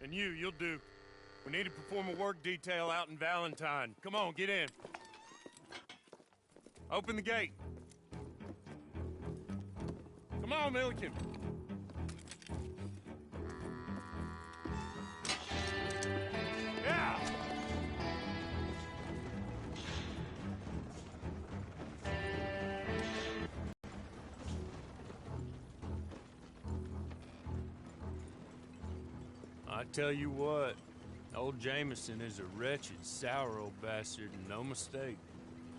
And you'll do. We need to perform a work detail out in Valentine. Come on, get in. Open the gate. Come on, Milliken. Yeah! I tell you what, old Jameson is a wretched, sour old bastard, and no mistake.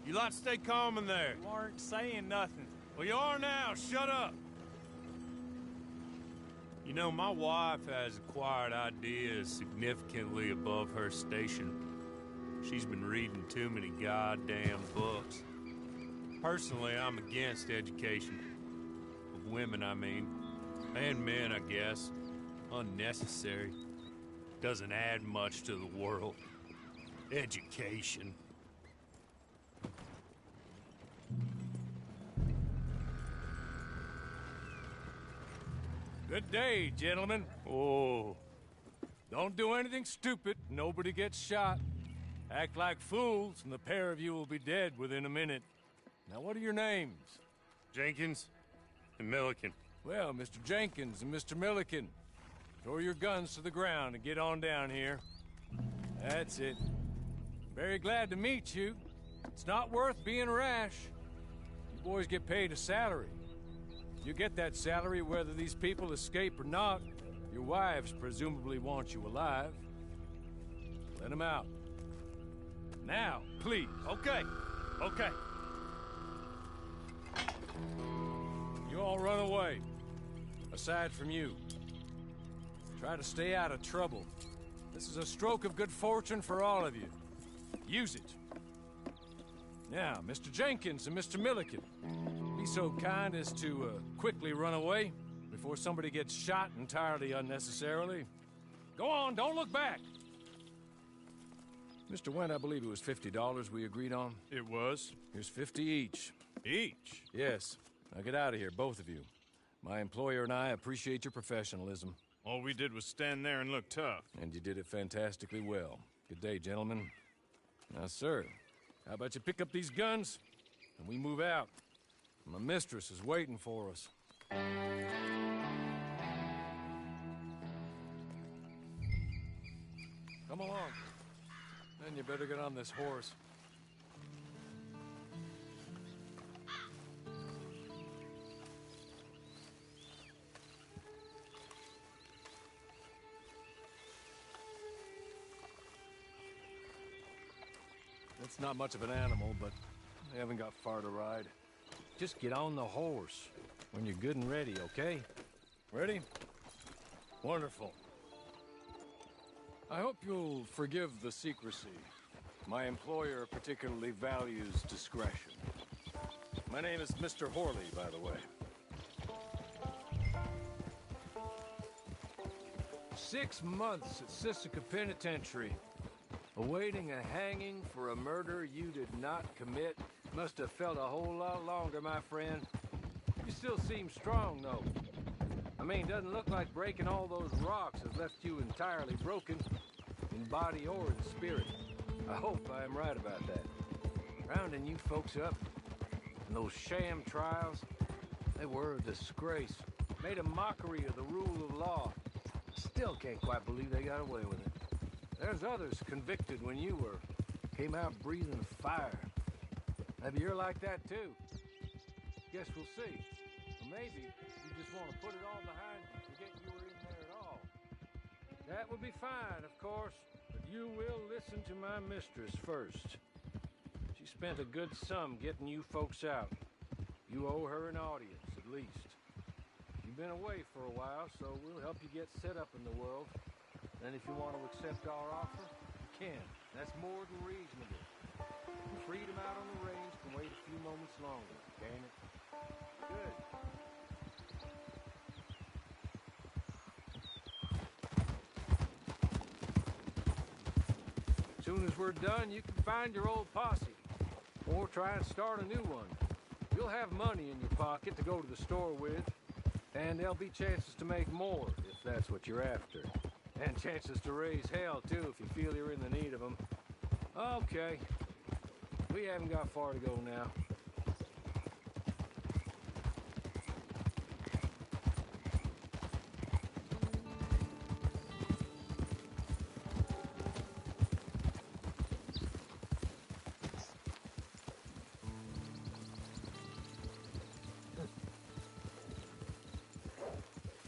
You lot stay calm in there. You aren't saying nothing. Well, you are now. Shut up. You know, my wife has acquired ideas significantly above her station. She's been reading too many goddamn books. Personally, I'm against education. Of women, I mean. And men, I guess. Unnecessary. Doesn't add much to the world. Education. Good day, gentlemen. Oh. Don't do anything stupid. Nobody gets shot. Act like fools, and the pair of you will be dead within a minute. Now, what are your names? Jenkins and Milliken. Well, Mr. Jenkins and Mr. Milliken, throw your guns to the ground and get on down here. That's it. Very glad to meet you. It's not worth being rash. You boys get paid a salary. You get that salary whether these people escape or not. Your wives presumably want you alive. Let them out. Now, please. Okay. Okay. You all run away. Aside from you. Try to stay out of trouble. This is a stroke of good fortune for all of you. Use it. Now, Mr. Jenkins and Mr. Milliken, be so kind as to quickly run away before somebody gets shot entirely unnecessarily. Go on, don't look back. Mr. Wendt, I believe it was $50 we agreed on. It was. Here's 50 each. Each? Yes. Now get out of here, both of you. My employer and I appreciate your professionalism. All we did was stand there and look tough. And you did it fantastically well. Good day, gentlemen. Now, sir, how about you pick up these guns and we move out? My mistress is waiting for us. Come along. Then you better get on this horse. It's not much of an animal, but I haven't got far to ride. Just get on the horse when you're good and ready, okay? Ready? Wonderful. I hope you'll forgive the secrecy. My employer particularly values discretion. My name is Mr. Horley, by the way. 6 months at Sisika Penitentiary. Awaiting a hanging for a murder you did not commit. Must have felt a whole lot longer, my friend. You still seem strong, though. I mean, doesn't look like breaking all those rocks has left you entirely broken, in body or in spirit. I hope I am right about that. Rounding you folks up, and those sham trials, they were a disgrace. Made a mockery of the rule of law. Still can't quite believe they got away with it. There's others convicted when you were. Came out breathing fire. Maybe you're like that too. Guess we'll see. Or maybe you just want to put it all behind you, forget you were in there at all. That would be fine, of course, but you will listen to my mistress first. She spent a good sum getting you folks out. You owe her an audience, at least. You've been away for a while, so we'll help you get set up in the world. Then if you want to accept our offer, you can. That's more than reasonable. Freedom out on the range can wait a few moments longer, can it? Good. As soon as we're done, you can find your old posse. Or try and start a new one. You'll have money in your pocket to go to the store with. And there'll be chances to make more, if that's what you're after. And chances to raise hell, too, if you feel you're in the need of them. Okay. We haven't got far to go now.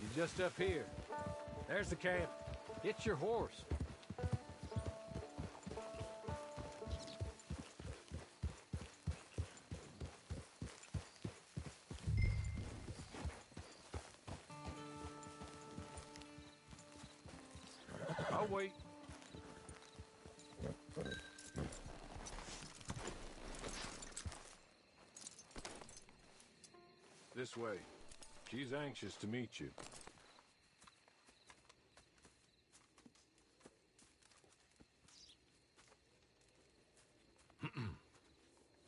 You're just up here. There's the camp. Get your horse. I'll wait. This way. She's anxious to meet you.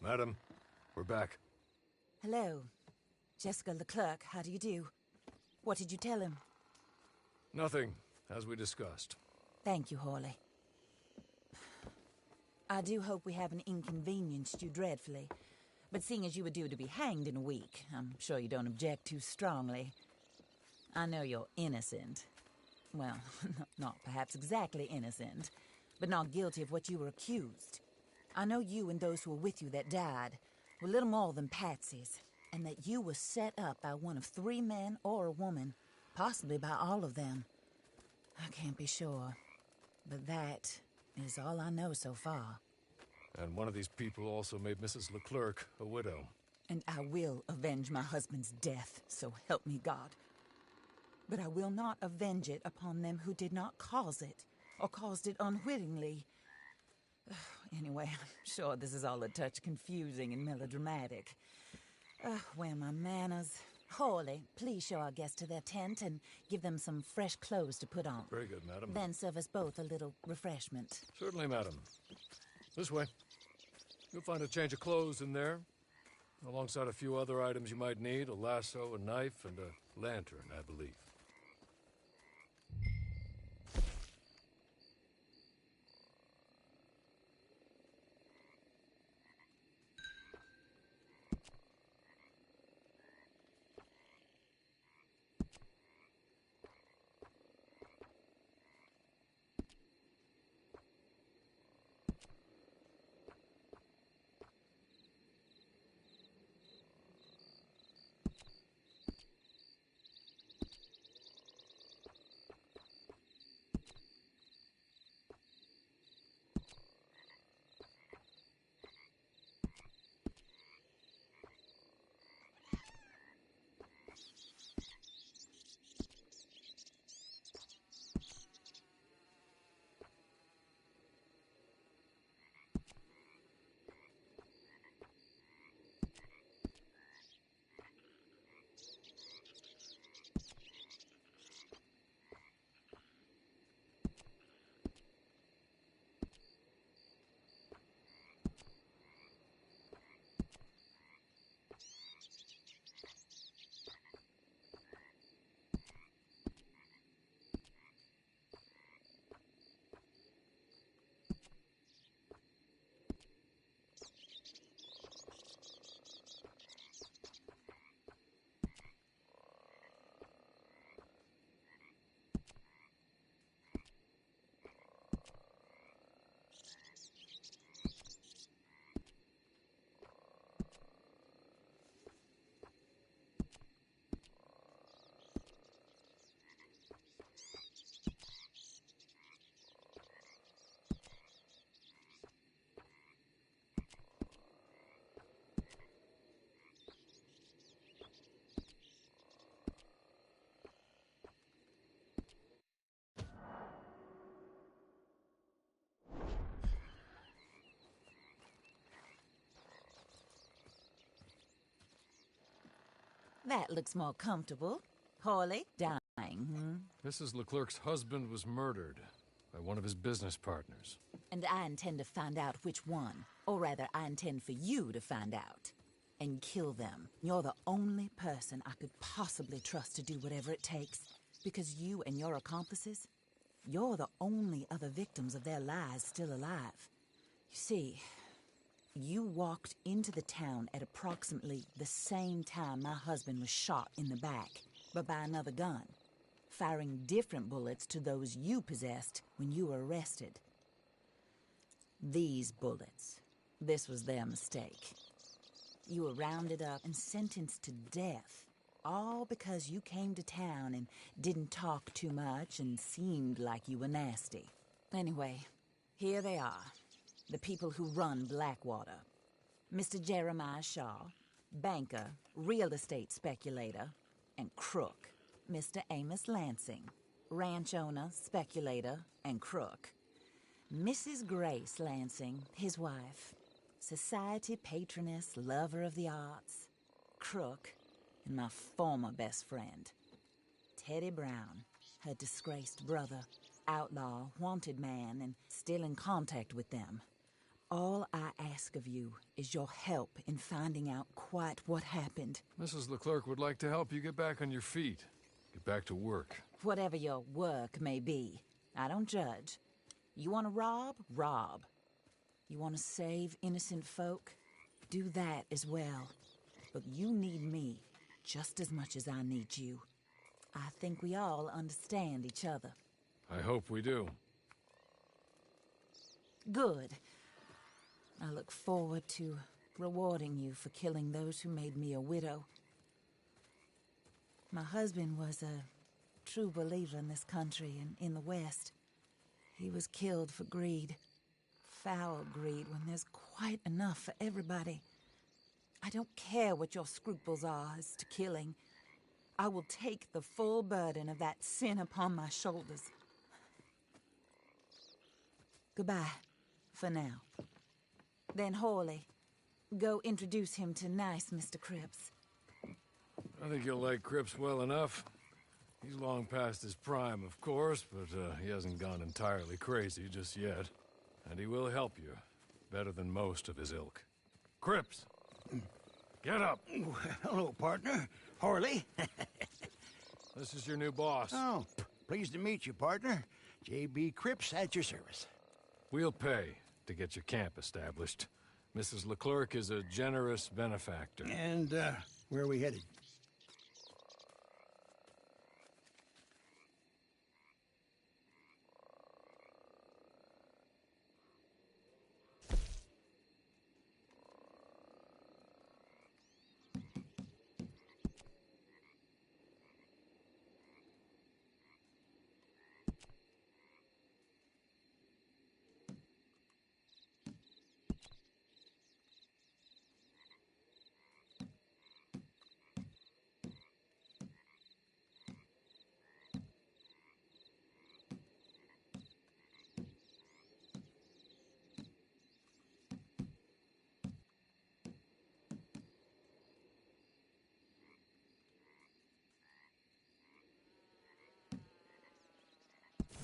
Madam, we're back. Hello. Jessica Leclerc, how do you do? What did you tell him? Nothing, as we discussed. Thank you, Hawley. I do hope we haven't inconvenienced you dreadfully. But seeing as you were due to be hanged in a week, I'm sure you don't object too strongly. I know you're innocent. Well, not perhaps exactly innocent, but not guilty of what you were accused. I know you and those who were with you that died were little more than patsies, and that you were set up by one of 3 men or a woman, possibly by all of them. I can't be sure, but that is all I know so far. And one of these people also made Mrs. Leclerc a widow. And I will avenge my husband's death, so help me God. But I will not avenge it upon them who did not cause it, or caused it unwittingly. Anyway, I'm sure this is all a touch confusing and melodramatic. Where are my manners? Hawley, please show our guests to their tent and give them some fresh clothes to put on. Very good, madam. Then serve us both a little refreshment. Certainly, madam. This way. You'll find a change of clothes in there, alongside a few other items you might need, a lasso, a knife, and a lantern, I believe. That looks more comfortable. Hawley, dying, Mrs. Leclerc's husband was murdered by one of his business partners. And I intend to find out which one. Or rather, I intend for you to find out. And kill them. You're the only person I could possibly trust to do whatever it takes. Because you and your accomplices, You're the only other victims of their lies still alive. You see, you walked into the town at approximately the same time my husband was shot in the back, but by another gun, firing different bullets to those you possessed when you were arrested. These bullets, this was their mistake. You were rounded up and sentenced to death, all because you came to town and didn't talk too much and seemed like you were nasty. Anyway, here they are, the people who run Blackwater. Mr. Jeremiah Shaw, banker, real estate speculator, and crook. Mr. Amos Lansing, ranch owner, speculator, and crook. Mrs. Grace Lansing, his wife, society patroness, lover of the arts, crook, and my former best friend. Teddy Brown, her disgraced brother, outlaw, wanted man, and still in contact with them. All I ask of you is your help in finding out quite what happened. Mrs. Leclerc would like to help you get back on your feet. Get back to work. Whatever your work may be, I don't judge. You want to rob? Rob. You want to save innocent folk? Do that as well. But you need me just as much as I need you. I think we all understand each other. I hope we do. Good. I look forward to rewarding you for killing those who made me a widow. My husband was a true believer in this country and in the West. He was killed for greed. Foul greed when there's quite enough for everybody. I don't care what your scruples are as to killing. I will take the full burden of that sin upon my shoulders. Goodbye, for now. Then Hawley, go introduce him to nice Mr. Cripps. I think you'll like Cripps well enough. He's long past his prime, of course, but he hasn't gone entirely crazy just yet. And he will help you, better than most of his ilk. Cripps! Get up! Hello, partner. Harley. This is your new boss. Oh, pleased to meet you, partner. J.B. Cripps at your service. We'll pay to get your camp established. Mrs. Leclerc is a generous benefactor. And, where are we headed?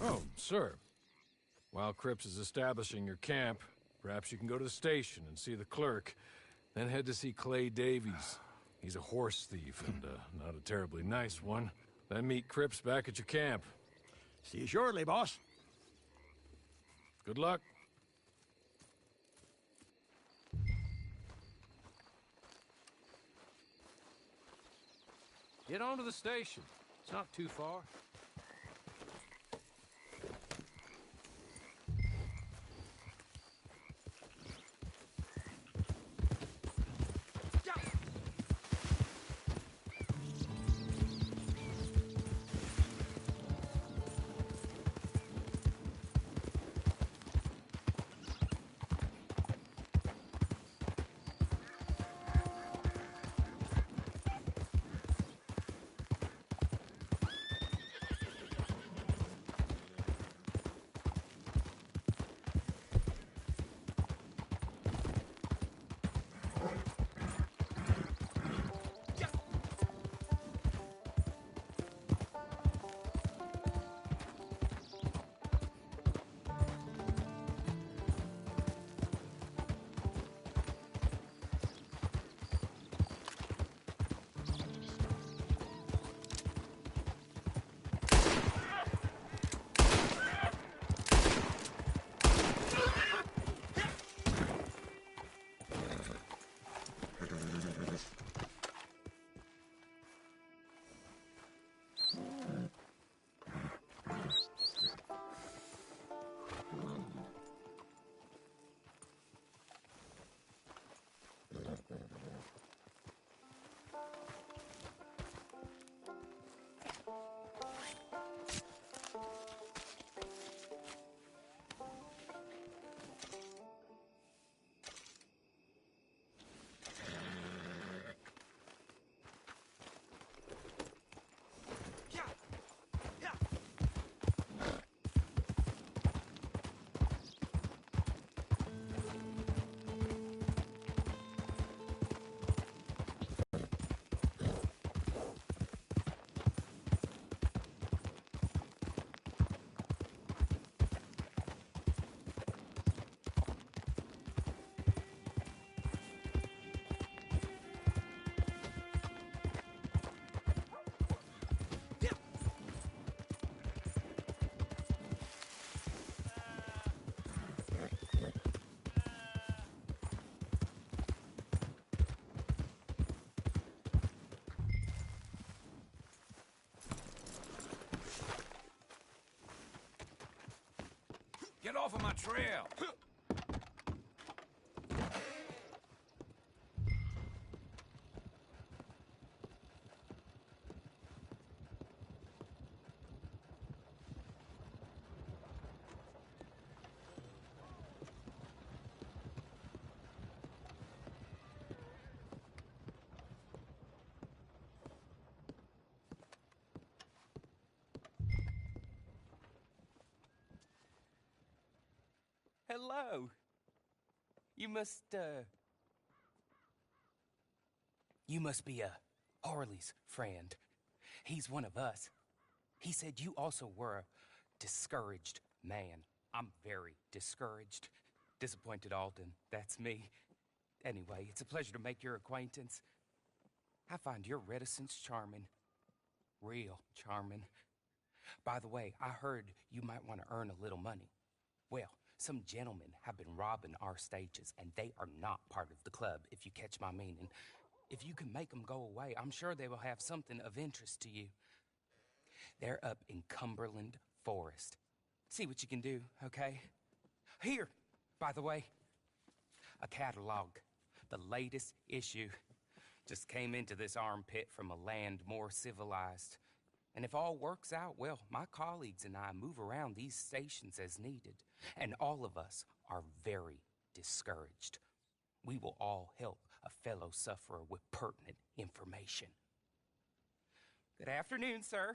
Oh, sir. While Cripps is establishing your camp, perhaps you can go to the station and see the clerk, then head to see Clay Davies. He's a horse thief, and not a terribly nice one. Then meet Cripps back at your camp. See you shortly, boss. Good luck. Get on to the station. It's not too far. trail. Hello. You must be, Harley's friend. He's one of us. He said you also were a discouraged man. I'm very discouraged. Disappointed Alden, that's me. Anyway, it's a pleasure to make your acquaintance. I find your reticence charming. Real charming. By the way, I heard you might want to earn a little money. Well, some gentlemen have been robbing our stages, and they are not part of the club, if you catch my meaning. If you can make them go away, I'm sure they will have something of interest to you. They're up in Cumberland Forest. See what you can do, okay? Here, by the way, a catalog. The latest issue. Just came into this armpit from a land more civilized. And if all works out, well, my colleagues and I move around these stations as needed. And all of us are very discouraged. We will all help a fellow sufferer with pertinent information. Good afternoon, sir.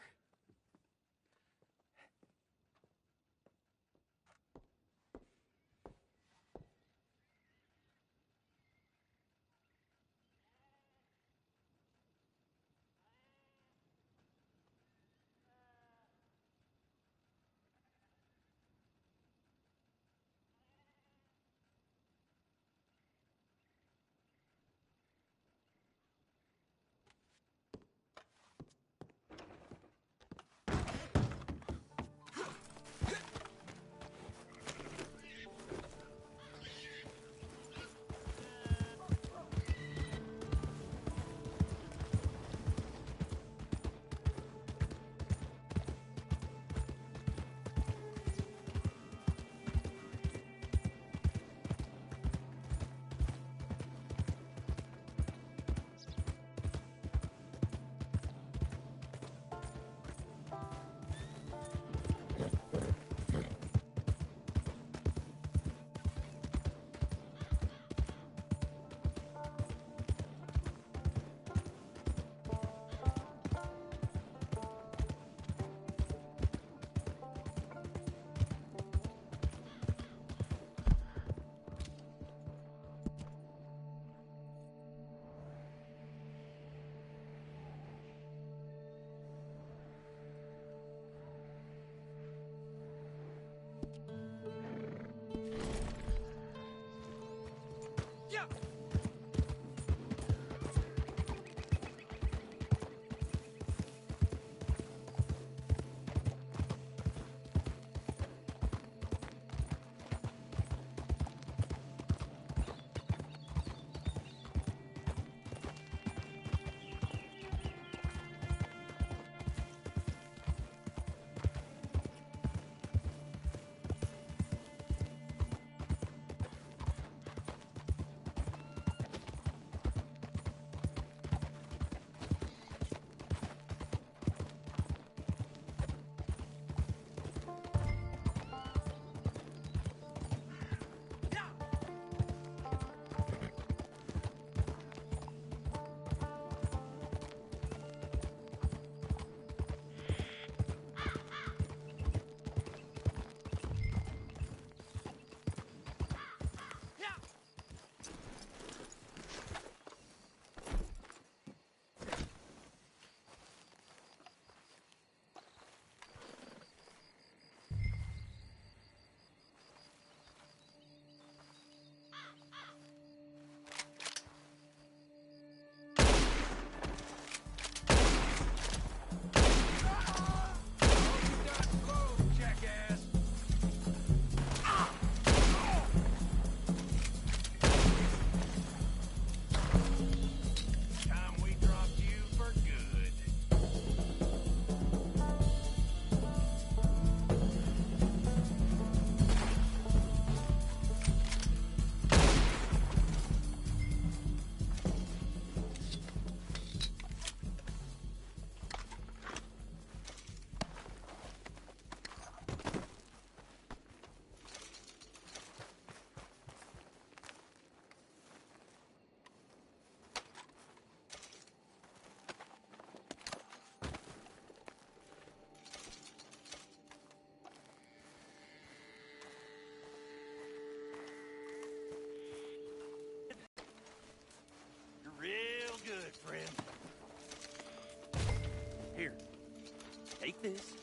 Take this.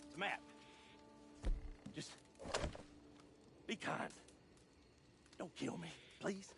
It's a map. Just be kind. Don't kill me, please.